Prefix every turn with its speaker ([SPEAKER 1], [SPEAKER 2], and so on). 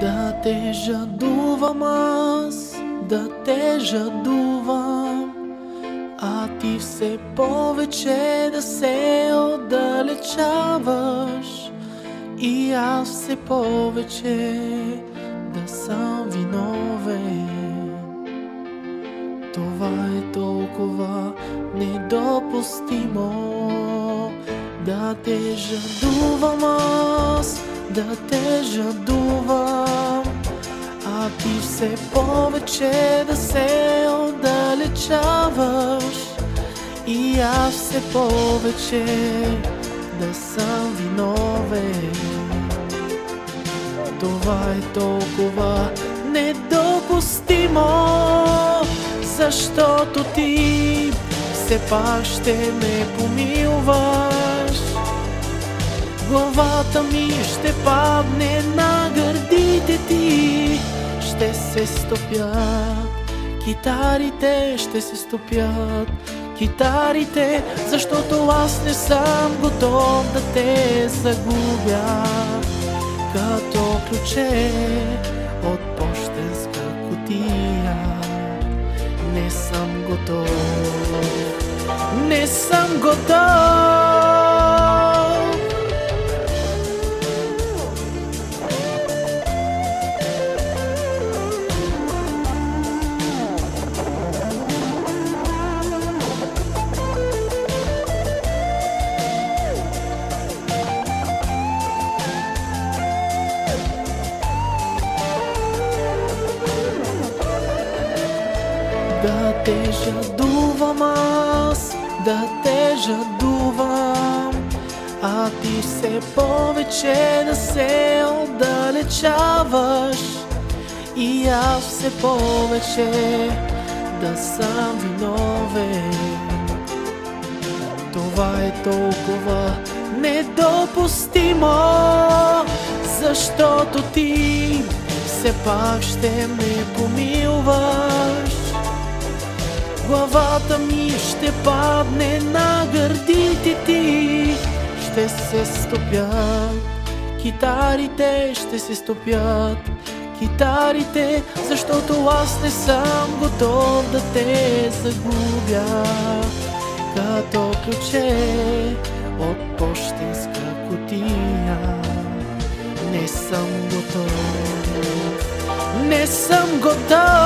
[SPEAKER 1] Да те жадувам аз, да те жадувам, а ти все повече да се отдалечаваш и аз все повече да съм виновен. Това е толкова недопустимо. Да те жадувам аз, да те жадувам, а ти все повече да се отдалечаваш и аз все повече да съм виновен. Това е толкова недопустимо, защото ти все пак ще ме помилваш. Главата ми ще падне на гърдите ти, ще се стопят китарите, ще се стопят китарите, защото аз не съм готов да те загубя като ключе от пощенска кутия. Не съм готов, не съм готов. Да те жадувам аз, да те жадувам, а ти все повече да се отдалечаваш и аз все повече да съм виновен. Това е толкова недопустимо, защото ти все пак ще ме помилваш. Главата ми ще падне на гърдите ти, ще се стопят китарите, ще се стопят китарите, защото аз не съм готов да те загубя като ключе от пощенска кутия. Не съм готов, не съм готов.